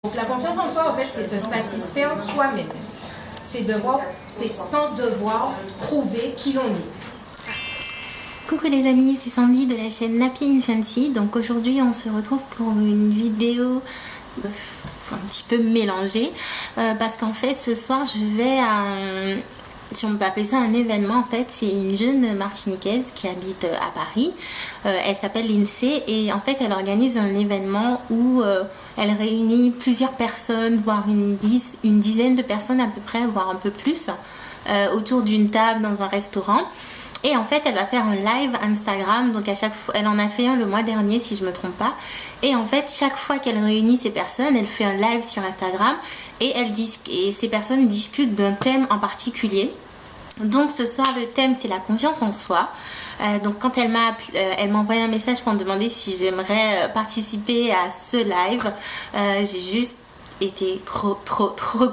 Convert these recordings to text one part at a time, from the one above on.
Donc la confiance en soi, en fait, c'est se satisfaire soi-même. C'est sans devoir prouver qui l'on est. Coucou les amis, c'est Sandy de la chaîne Nappy Infancy. Donc aujourd'hui on se retrouve pour une vidéo un petit peu mélangée parce qu'en fait ce soir je vais à si on peut appeler ça un événement. En fait c'est une jeune martiniquaise qui habite à Paris, elle s'appelle Lindsay et en fait elle organise un événement où elle réunit plusieurs personnes, voire une dizaine de personnes à peu près, voire un peu plus, autour d'une table dans un restaurant. Et en fait elle va faire un live Instagram, donc à chaque fois, elle en a fait un le mois dernier si je me trompe pas. Et en fait chaque fois qu'elle réunit ces personnes, elle fait un live sur Instagram et ces personnes discutent d'un thème en particulier. Donc ce soir le thème c'est la confiance en soi. Donc quand elle m'a envoyé un message pour me demander si j'aimerais participer à ce live, j'ai juste été trop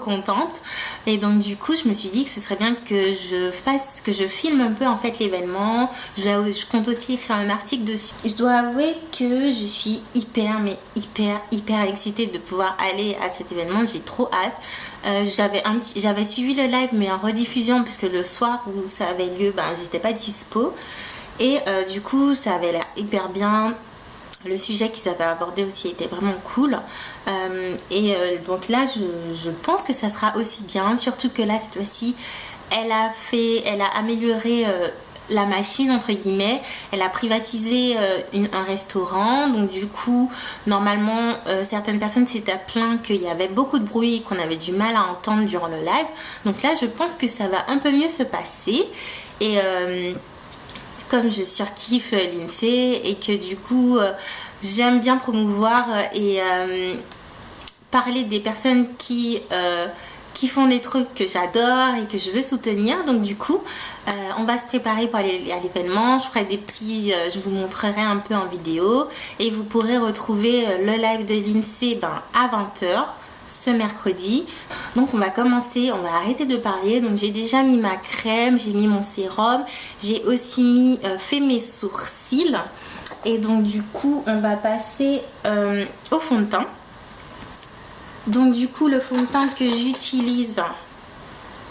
contente et donc du coup je me suis dit que ce serait bien que je filme un peu en fait l'événement. Je compte aussi écrire un article dessus. Je dois avouer que je suis hyper excitée de pouvoir aller à cet événement. J'ai trop hâte. J'avais suivi le live mais en rediffusion puisque le soir où ça avait lieu j'étais pas dispo et du coup ça avait l'air hyper bien. Le sujet qu'ils avaient abordé aussi était vraiment cool. Donc là, je pense que ça sera aussi bien. Surtout que là, cette fois-ci, elle a amélioré la machine, entre guillemets. Elle a privatisé un restaurant. Donc du coup, normalement, certaines personnes s'étaient plaintes qu'il y avait beaucoup de bruit et qu'on avait du mal à entendre durant le live. Donc là, je pense que ça va un peu mieux se passer. Et comme je surkiffe Lindsay et que du coup j'aime bien promouvoir et parler des personnes qui font des trucs que j'adore et que je veux soutenir, donc du coup on va se préparer pour aller à l'événement. Je ferai je vous montrerai un peu en vidéo et vous pourrez retrouver le live de Lindsay à 20 h ce mercredi. Donc on va commencer, on va arrêter de parler. Donc j'ai déjà mis ma crème, j'ai mis mon sérum, j'ai aussi fait mes sourcils et donc du coup on va passer au fond de teint. Donc du coup le fond de teint que j'utilise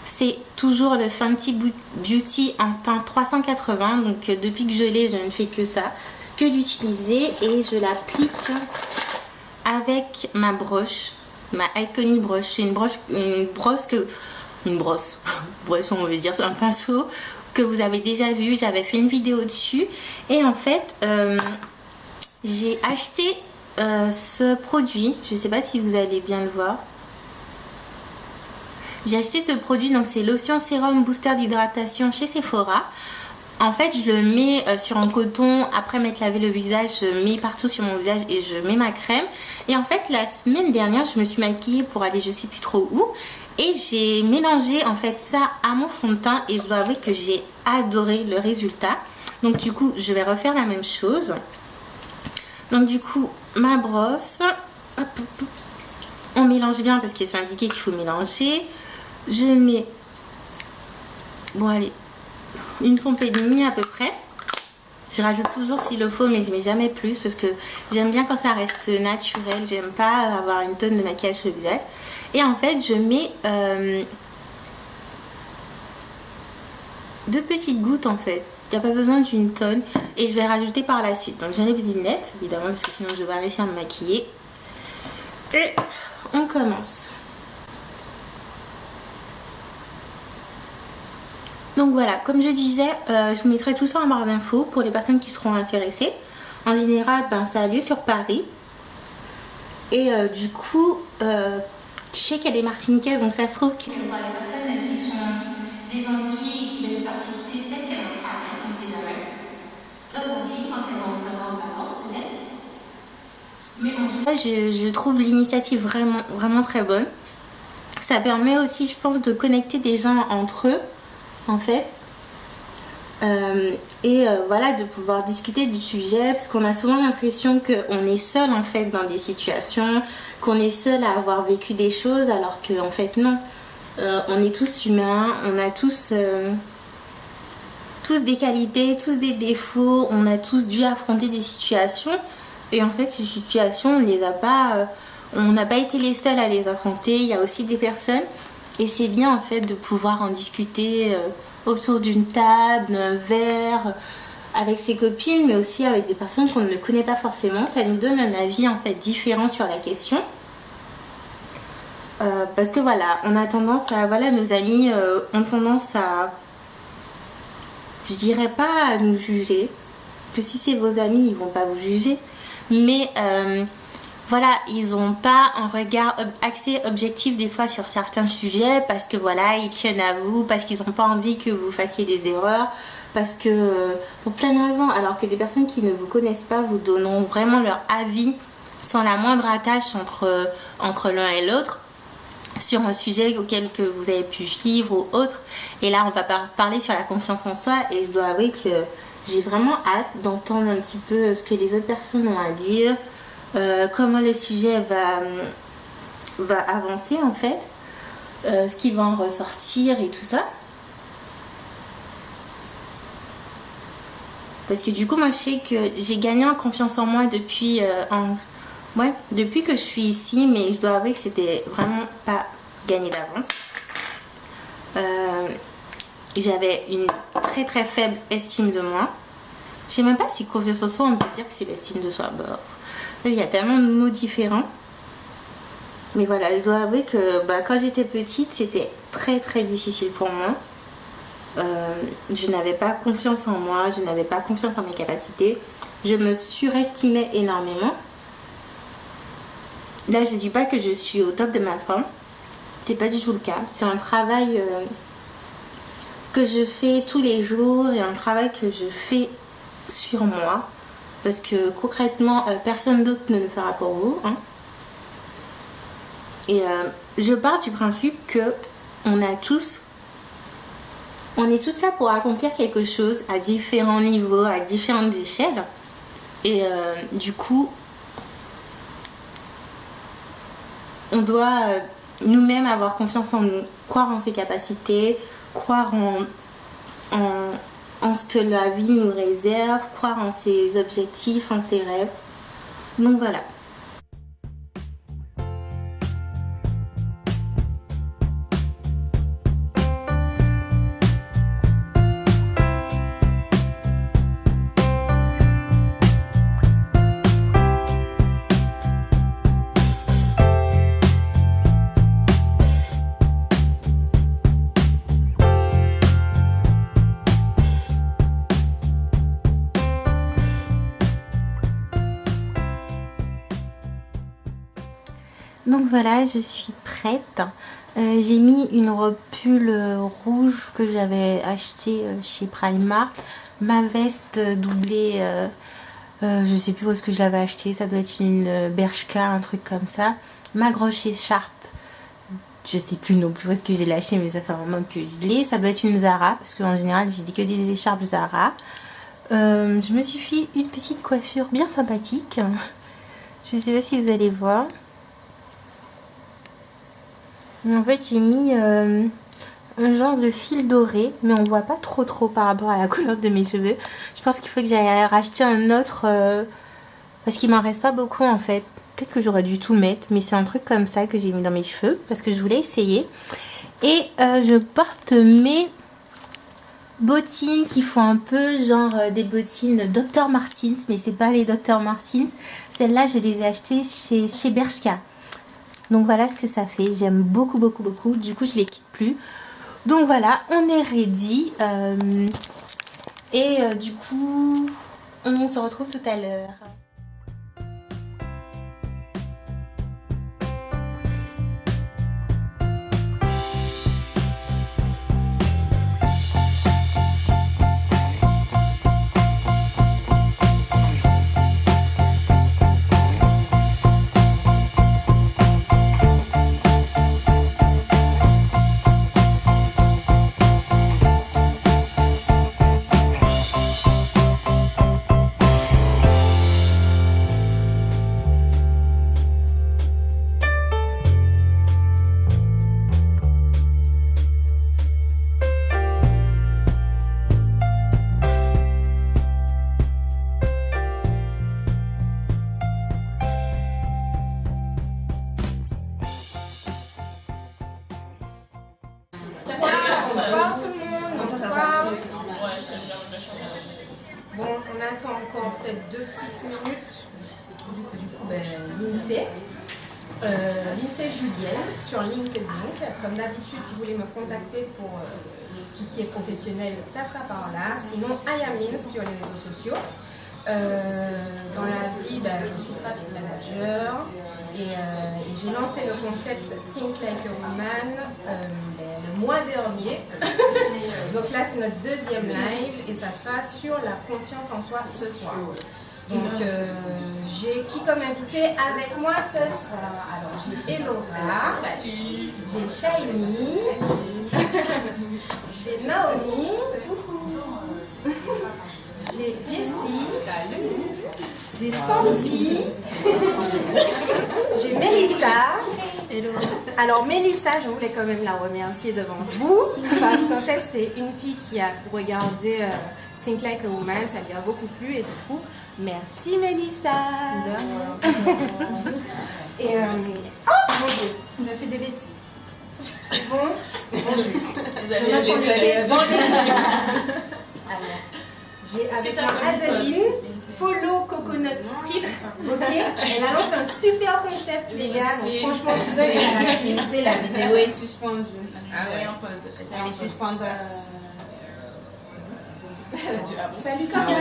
c'est toujours le Fenty Beauty en teint 380. Donc depuis que je l'ai, je ne fais que ça, que l'utiliser et je l'applique avec ma broche. Ma Iconic broche, c'est une brosse, bref, on veut dire, c'est un pinceau que vous avez déjà vu, j'avais fait une vidéo dessus. Et en fait, j'ai acheté ce produit, je ne sais pas si vous allez bien le voir. J'ai acheté ce produit, donc c'est lotion sérum booster d'hydratation chez Sephora. En fait, je le mets sur un coton, après m'être lavé le visage, je mets partout sur mon visage et je mets ma crème. Et en fait, la semaine dernière, je me suis maquillée pour aller je sais plus trop où. Et j'ai mélangé en fait ça à mon fond de teint et je dois avouer que j'ai adoré le résultat. Donc du coup, je vais refaire la même chose. Donc du coup, ma brosse, hop, hop, on mélange bien parce qu'il est indiqué qu'il faut mélanger. Je mets, bon allez, une pompée et demie à peu près. Je rajoute toujours s'il le faut mais je mets jamais plus parce que j'aime bien quand ça reste naturel. J'aime pas avoir une tonne de maquillage sur le visage. Et en fait je mets 2 petites gouttes en fait. Il n'y a pas besoin d'une tonne. Et je vais rajouter par la suite. Donc j'enlève les lunettes évidemment parce que sinon je vais pas réussir à me maquiller. Et on commence. Donc voilà, comme je disais, je mettrai tout ça en barre d'infos pour les personnes qui seront intéressées. En général, ça a lieu sur Paris. Et du coup, je sais qu'elle est martiniquaise, donc ça se trouve que pour les personnes qui sont des Antilles et qui veulent participer, peut-être qu'elle en fera bien, on ne sait jamais. Aujourd'hui, quand elle rentrera en vacances, peut-être. Mais en tout cas, je trouve l'initiative vraiment très bonne. Ça permet aussi, je pense, de connecter des gens entre eux. En fait voilà, de pouvoir discuter du sujet parce qu'on a souvent l'impression qu'on est seul en fait dans des situations, qu'on est seul à avoir vécu des choses alors que en fait non, on est tous humains, on a tous des qualités, tous des défauts, on a tous dû affronter des situations et en fait ces situations on les a pas On n'a pas été les seuls à les affronter, il y a aussi des personnes. Et c'est bien en fait de pouvoir en discuter autour d'une table, d'un verre, avec ses copines, mais aussi avec des personnes qu'on ne connaît pas forcément. Ça nous donne un avis en fait différent sur la question. Parce que voilà, on a tendance à, voilà, nos amis ont tendance à, je dirais pas à nous juger, que si c'est vos amis, ils vont pas vous juger, mais voilà, ils n'ont pas un regard axé objectif des fois sur certains sujets parce que voilà, ils tiennent à vous, parce qu'ils n'ont pas envie que vous fassiez des erreurs, parce que pour plein de raisons, alors que des personnes qui ne vous connaissent pas vous donneront vraiment leur avis sans la moindre attache entre l'un et l'autre sur un sujet auquel que vous avez pu vivre ou autre. Et là, on va parler sur la confiance en soi et je dois avouer que j'ai vraiment hâte d'entendre un petit peu ce que les autres personnes ont à dire. Comment le sujet va avancer en fait, ce qui va en ressortir et tout ça. Parce que du coup moi je sais que j'ai gagné en confiance en moi depuis que je suis ici, mais je dois avouer que c'était vraiment pas gagné d'avance. J'avais une très très faible estime de moi. Je sais même pas si confiance en soi on peut dire que c'est l'estime de soi. Il y a tellement de mots différents. Mais voilà, je dois avouer que quand j'étais petite, c'était très très difficile pour moi. Je n'avais pas confiance en moi, je n'avais pas confiance en mes capacités. Je me surestimais énormément. Là, je ne dis pas que je suis au top de ma forme. C'est pas du tout le cas. C'est un travail que je fais tous les jours et un travail que je fais sur moi. Parce que concrètement, personne d'autre ne le fera pour vous. Hein. Et je pars du principe que on est tous là pour accomplir quelque chose à différents niveaux, à différentes échelles. Et du coup, on doit nous-mêmes avoir confiance en nous, croire en ses capacités, croire en ce que la vie nous réserve, croire en ses objectifs, en ses rêves. Donc voilà. Donc voilà, je suis prête. J'ai mis une robe pull rouge que j'avais achetée chez Primark. Ma veste doublée, je sais plus où est-ce que je l'avais achetée. Ça doit être une Bershka, un truc comme ça. Ma grosse écharpe, je sais plus non plus où est-ce que j'ai lâché, mais ça fait un moment que je l'ai. Ça doit être une Zara, parce qu'en général j'ai dit que des écharpes Zara. Je me suis fait une petite coiffure bien sympathique. Je sais pas si vous allez voir. Et en fait j'ai mis un genre de fil doré, mais on voit pas trop par rapport à la couleur de mes cheveux. Je pense qu'il faut que j'aille racheter un autre parce qu'il m'en reste pas beaucoup en fait. Peut-être que j'aurais dû tout mettre, mais c'est un truc comme ça que j'ai mis dans mes cheveux parce que je voulais essayer. Et je porte mes bottines qui font un peu genre des bottines Dr Martens, mais c'est pas les Dr Martens. Celles-là je les ai achetées chez Bershka. Donc voilà ce que ça fait. J'aime beaucoup. Du coup je les quitte plus. Donc voilà, on est ready. Du coup on se retrouve tout à l'heure. Bonsoir tout le monde. Bonsoir. Bon, on attend encore peut-être 2 petites minutes. Du coup, l'INSEE. L'INSEE Julienne sur LinkedIn. Comme d'habitude, si vous voulez me contacter pour tout ce qui est professionnel, ça sera par là. Sinon, I am Lynn sur les réseaux sociaux. Dans la vie, je suis traffic manager et j'ai lancé le concept Think Like a Woman le mois dernier. Donc là, c'est notre 2e live et ça sera sur la confiance en soi ce soir. Donc j'ai qui comme invité avec moi ce soir? Alors j'ai Elora, j'ai Shaini, j'ai Naomi, j'ai Jessie, j'ai Sandy, j'ai Mélissa. Hello. Alors Mélissa, je voulais quand même la remercier devant vous parce qu'en fait c'est une fille qui a regardé Think Like a Woman, ça lui a beaucoup plu et du coup, merci Mélissa. Et mon Dieu, on a fait des bêtises. C'est bon? Vous allez alors, j'ai avec moi Adeline, Follow Coconut Strip, ok? Elle a lancé un super concept, les gars, donc franchement, vous avez la vidéo est suspendue. Ah ouais, on pause. Elle est suspendue. Salut Carmen.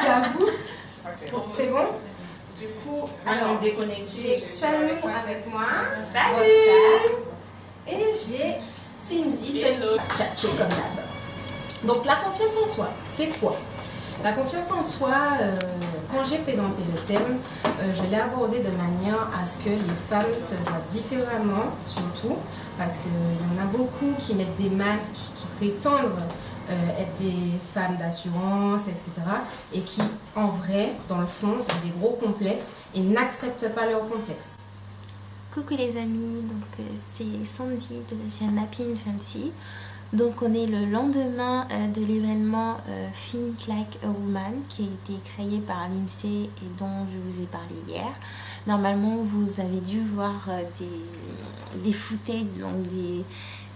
J'avoue. C'est bon? Du coup, alors j'ai Samu avec moi. Salut. Et j'ai Cindy, tchatché comme d'hab. Donc la confiance en soi, c'est quoi? La confiance en soi, quand j'ai présenté le thème, je l'ai abordé de manière à ce que les femmes se voient différemment, surtout, parce qu'il y en a beaucoup qui mettent des masques, qui prétendent être des femmes d'assurance, etc. et qui, en vrai, dans le fond, ont des gros complexes et n'acceptent pas leurs complexes. Coucou les amis, donc c'est Sandy de la chaîne Happy Infancy. Donc on est le lendemain de l'événement Think Like a Woman qui a été créé par l'INSEE et dont je vous ai parlé hier. Normalement vous avez dû voir des footage, donc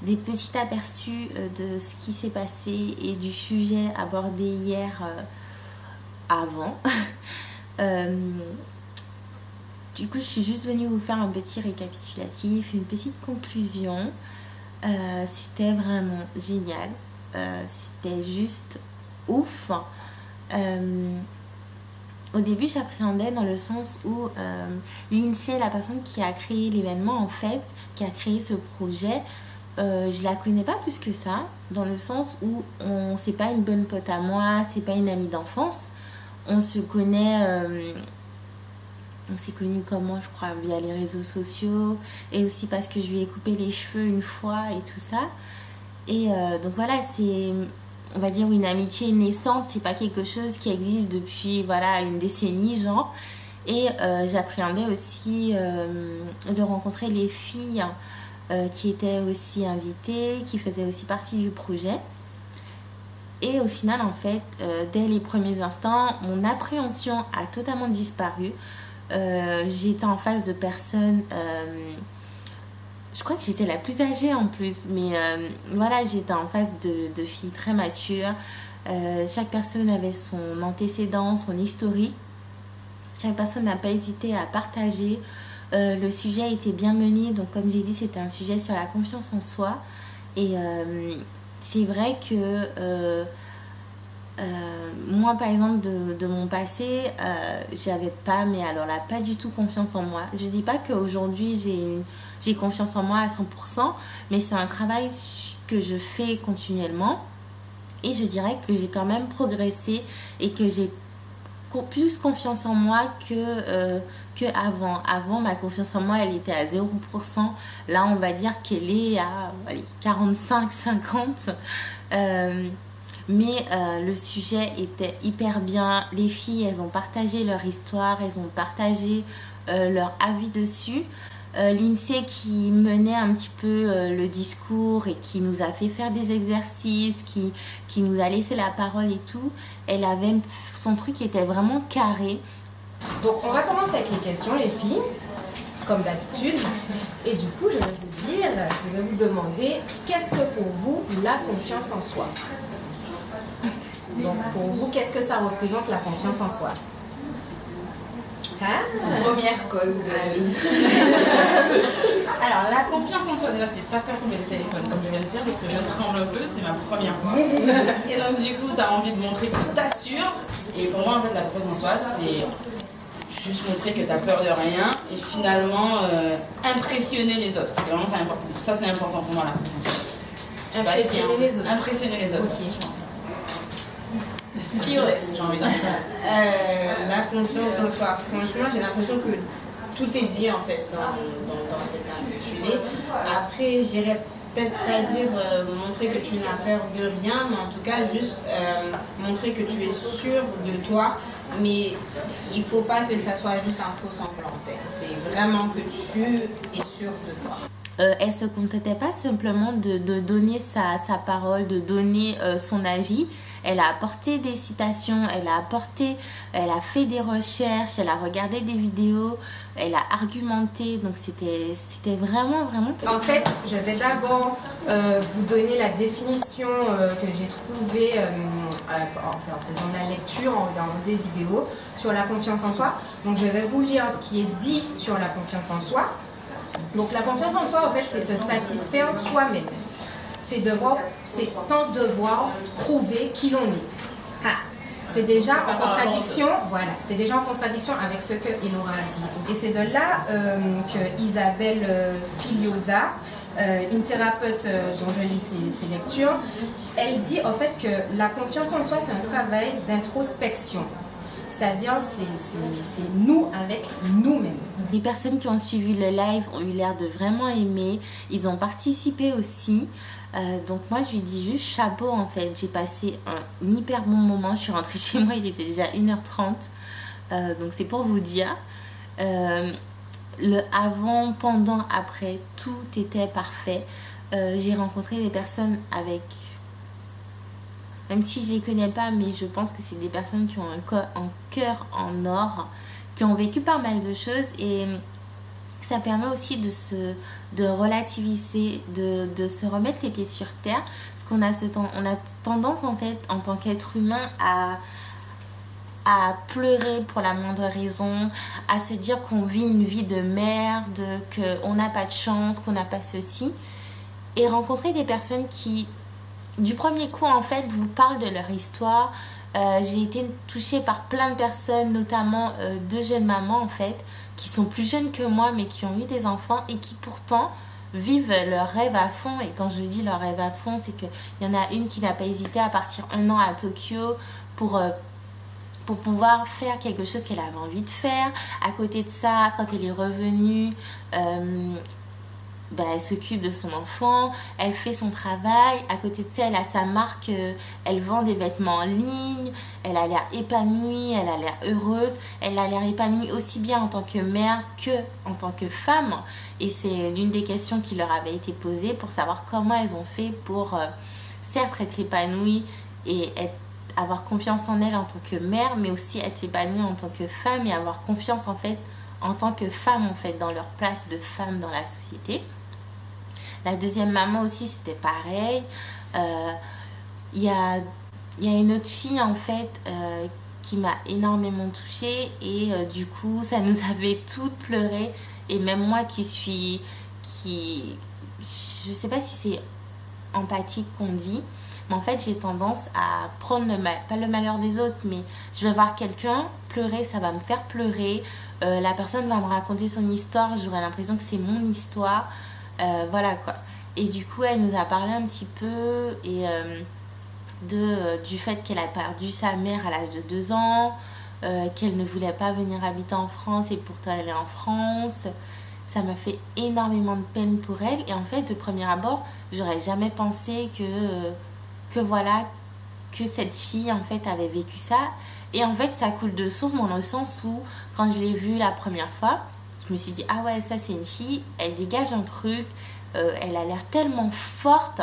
des petits aperçus de ce qui s'est passé et du sujet abordé hier avant. Du coup je suis juste venue vous faire un petit récapitulatif, une petite conclusion. C'était vraiment génial, c'était juste ouf. Au début j'appréhendais dans le sens où l'INSEE, la personne qui a créé l'événement en fait, qui a créé ce projet, je la connais pas plus que ça, dans le sens où c'est pas une bonne pote à moi, c'est pas une amie d'enfance, on se connaît. On s'est connus comment, je crois, via les réseaux sociaux et aussi parce que je lui ai coupé les cheveux une fois et tout ça. Et donc voilà, c'est, on va dire, une amitié naissante, c'est pas quelque chose qui existe depuis, voilà, une décennie, genre. Et j'appréhendais aussi de rencontrer les filles qui étaient aussi invitées, qui faisaient aussi partie du projet. Et au final, en fait, dès les premiers instants, mon appréhension a totalement disparu. J'étais en face de personnes, je crois que j'étais la plus âgée en plus, mais voilà, j'étais en face de filles très matures. Chaque personne avait son antécédent, son historique. Chaque personne n'a pas hésité à partager. Le sujet était bien mené, donc comme j'ai dit, c'était un sujet sur la confiance en soi. Et c'est vrai que moi par exemple de mon passé, j'avais pas, mais alors là, pas du tout confiance en moi. Je dis pas qu'aujourd'hui j'ai confiance en moi à 100%, mais c'est un travail que je fais continuellement et je dirais que j'ai quand même progressé et que j'ai plus confiance en moi que avant, ma confiance en moi elle était à 0%. Là on va dire qu'elle est à 45-50%. Mais le sujet était hyper bien. Les filles, elles ont partagé leur histoire, elles ont partagé leur avis dessus. L'INSEE qui menait un petit peu le discours et qui nous a fait faire des exercices, qui nous a laissé la parole et tout, elle avait, son truc était vraiment carré. Donc on va commencer avec les questions, les filles. comme d'habitude. Et du coup, je vais vous demander, qu'est-ce que pour vous la confiance en soi? Donc pour vous, qu'est-ce que ça représente la confiance en soi? Première cause. Alors, la confiance en soi, déjà, c'est pas faire tomber le téléphone comme je viens de faire parce que je tremble un peu, c'est ma première fois. Et donc, du coup, tu as envie de montrer que tu t'assures. Et pour moi, en fait, la confiance en soi, c'est juste montrer que tu as peur de rien et finalement impressionner les autres. C'est vraiment ça important. Ça, c'est important pour moi, la confiance en soi. Impressionner les autres. Impressionner les autres, Ok. je pense. Fearless, j'ai envie d'en dire. La confiance en soi, franchement, j'ai l'impression que tout est dit en fait dans cet intitulé. Après, j'irais peut-être pas dire montrer que tu n'as peur de rien, mais en tout cas, juste montrer que tu es sûr de toi. Mais il faut pas que ça soit juste un faux semblant en fait. C'est vraiment que tu es sûr de toi. Elle se contentait pas simplement de donner sa parole, de donner son avis. Elle a apporté des citations, elle a fait des recherches, elle a regardé des vidéos, elle a argumenté. Donc c'était vraiment En fait, je vais d'abord vous donner la définition que j'ai trouvée en faisant de la lecture, en regardant des vidéos sur la confiance en soi. Donc je vais vous lire ce qui est dit sur la confiance en soi. Donc la confiance en soi, en fait, c'est se satisfaire soi-même. C'est sans devoir prouver qui l'on est. C'est déjà en contradiction, c'est déjà en contradiction avec ce que Elora a dit. Et c'est de là que Isabelle Filiosa, une thérapeute dont je lis ses lectures, elle dit en fait que la confiance en soi, c'est un travail d'introspection. C'est-à-dire, c'est nous avec nous-mêmes. Les personnes qui ont suivi le live ont eu l'air de vraiment aimer. Ils ont participé aussi. Donc moi, je lui dis juste chapeau en fait. J'ai passé un hyper bon moment. Je suis rentrée chez moi, il était déjà 1h30. Donc c'est pour vous dire. Le avant, pendant, après, tout était parfait. J'ai rencontré des personnes avec... Même si je ne les connais pas, mais je pense que c'est des personnes qui ont un cœur en or, qui ont vécu pas mal de choses. Et ça permet aussi de relativiser, de se remettre les pieds sur terre. Parce qu'on a on a tendance, en fait, en tant qu'être humain, à pleurer pour la moindre raison, à se dire qu'on vit une vie de merde, qu'on n'a pas de chance, qu'on n'a pas ceci. Et rencontrer des personnes qui... du premier coup en fait vous parlent de leur histoire. J'ai été touchée par plein de personnes, notamment deux jeunes mamans en fait qui sont plus jeunes que moi mais qui ont eu des enfants et qui pourtant vivent leur rêve à fond. Et quand je dis leur rêve à fond, c'est qu'il y en a une qui n'a pas hésité à partir 1 an à Tokyo pour pouvoir faire quelque chose qu'elle avait envie de faire. À côté de ça, quand elle est revenue, elle s'occupe de son enfant, elle fait son travail. À côté de ça, elle a sa marque, elle vend des vêtements en ligne, elle a l'air épanouie, elle a l'air heureuse, elle a l'air épanouie aussi bien en tant que mère que en tant que femme. Et c'est l'une des questions qui leur avait été posée pour savoir comment elles ont fait pour certes être épanouies et avoir confiance en elles en tant que mère, mais aussi être épanouie en tant que femme et avoir confiance en fait en tant que femme en fait dans leur place de femme dans la société. La deuxième maman aussi, c'était pareil. Il y a une autre fille, en fait, qui m'a énormément touchée. Et du coup, ça nous avait toutes pleuré. Et même moi je sais pas si c'est empathique qu'on dit. Mais en fait, j'ai tendance à prendre pas le malheur des autres, mais je vais voir quelqu'un pleurer, ça va me faire pleurer. La personne va me raconter son histoire, j'aurai l'impression que c'est mon histoire. Voilà quoi. Et du coup, elle nous a parlé un petit peu du fait qu'elle a perdu sa mère à l'âge de 2 ans, qu'elle ne voulait pas venir habiter en France et pourtant elle est en France. Ça m'a fait énormément de peine pour elle. Et en fait, de premier abord, j'aurais jamais pensé que cette fille en fait avait vécu ça. Et en fait, ça coule de source dans le sens où, quand je l'ai vue la première fois, je me suis dit, ah ouais, ça c'est une fille, elle dégage un truc, elle a l'air tellement forte.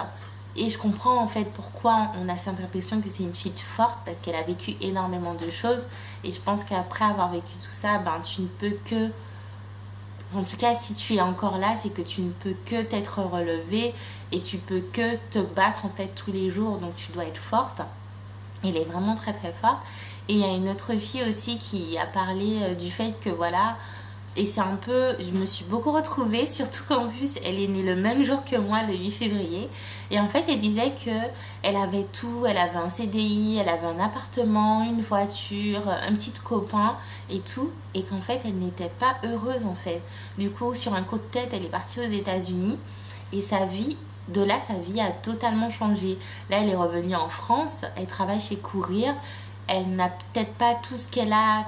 Et je comprends en fait pourquoi on a cette impression que c'est une fille forte, parce qu'elle a vécu énormément de choses. Et je pense qu'après avoir vécu tout ça, tu ne peux En tout cas, si tu es encore là, c'est que tu ne peux que t'être relevé et tu peux que te battre en fait tous les jours. Donc tu dois être forte. Il est vraiment très très fort. Et il y a une autre fille aussi qui a parlé du fait que voilà, et c'est un peu, je me suis beaucoup retrouvée, surtout qu'en plus elle est née le même jour que moi, le 8 février. Et en fait elle disait que elle avait tout, elle avait un CDI, elle avait un appartement, une voiture, un petit copain et tout. Et qu'en fait elle n'était pas heureuse en fait. Du coup sur un coup de tête elle est partie aux États-Unis et sa vie... De là, sa vie a totalement changé. Là, elle est revenue en France, elle travaille chez Courir. Elle n'a peut-être pas tout ce qu'elle a,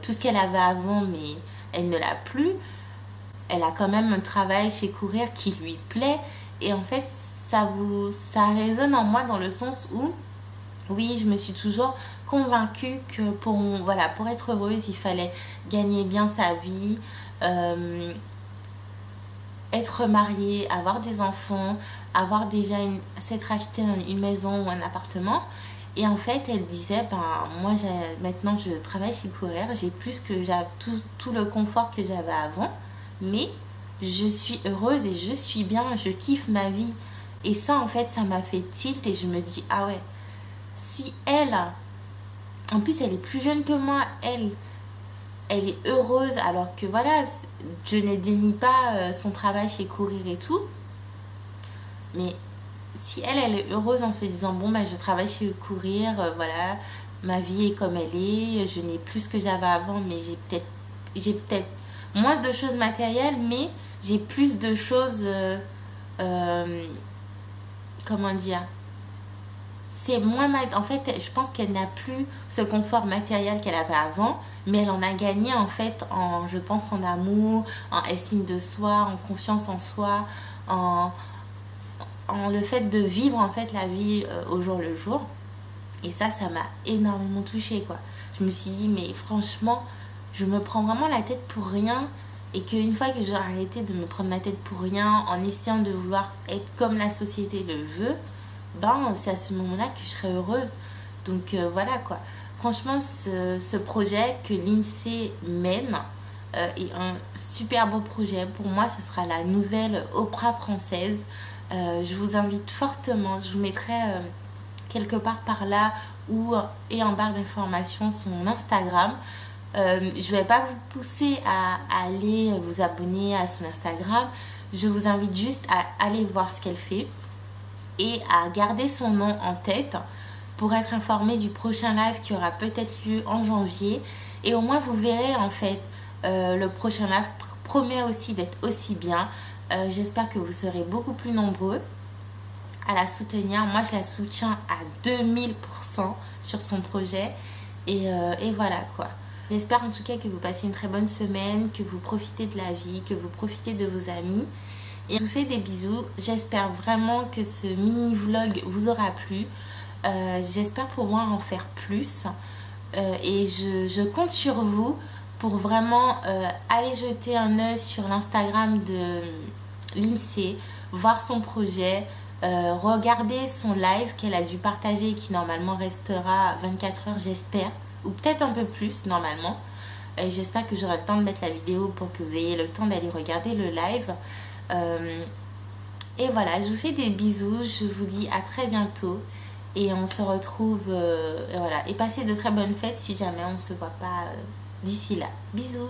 tout ce qu'elle avait avant, mais elle ne l'a plus. Elle a quand même un travail chez Courir qui lui plaît. Et en fait, ça résonne en moi dans le sens où, oui, je me suis toujours convaincue que pour être heureuse, il fallait gagner bien sa vie, être mariée, avoir des enfants, avoir déjà s'être acheté une maison ou un appartement. Et en fait, elle disait, moi, maintenant, je travaille chez Courir, j'ai plus que tout le confort que j'avais avant, mais je suis heureuse et je suis bien, je kiffe ma vie. Et ça, en fait, ça m'a fait tilt et je me dis, ah ouais, si elle, en plus, elle est plus jeune que moi, elle est heureuse, alors que voilà, je ne dénie pas son travail chez Courir et tout, mais si elle est heureuse en se disant bon je travaille chez Courir, voilà, ma vie est comme elle est, je n'ai plus ce que j'avais avant, mais j'ai peut-être moins de choses matérielles, mais j'ai plus de choses comment dire, c'est moins en fait je pense qu'elle n'a plus ce confort matériel qu'elle avait avant, mais elle en a gagné en fait je pense en amour, en estime de soi, en confiance en soi, en le fait de vivre en fait la vie au jour le jour. Et ça m'a énormément touchée quoi. Je me suis dit mais franchement je me prends vraiment la tête pour rien, et qu'une fois que j'aurai arrêté de me prendre la tête pour rien en essayant de vouloir être comme la société le veut, c'est à ce moment là que je serai heureuse. Donc voilà quoi. Franchement ce projet que l'INSEE mène est un super beau projet. Pour moi ce sera la nouvelle Oprah française. Je vous invite fortement, je vous mettrai quelque part par là et en barre d'informations son Instagram. Je vais pas vous pousser à aller vous abonner à son Instagram, je vous invite juste à aller voir ce qu'elle fait et à garder son nom en tête pour être informé du prochain live qui aura peut-être lieu en janvier. Et au moins vous verrez en fait, le prochain live promet aussi d'être aussi bien. J'espère que vous serez beaucoup plus nombreux à la soutenir. Moi je la soutiens à 2000% sur son projet et voilà quoi. J'espère en tout cas que vous passez une très bonne semaine, que vous profitez de la vie, que vous profitez de vos amis. Et je vous fais des bisous. J'espère vraiment que ce mini vlog vous aura plu. J'espère pouvoir en faire plus. Et je compte sur vous pour vraiment aller jeter un œil sur l'Instagram de l'INSEE, voir son projet, regarder son live qu'elle a dû partager, qui normalement restera 24 heures, j'espère, ou peut-être un peu plus normalement. J'espère que j'aurai le temps de mettre la vidéo pour que vous ayez le temps d'aller regarder le live. Et voilà, je vous fais des bisous, je vous dis à très bientôt et on se retrouve voilà, et passez de très bonnes fêtes si jamais on ne se voit pas d'ici là. Bisous.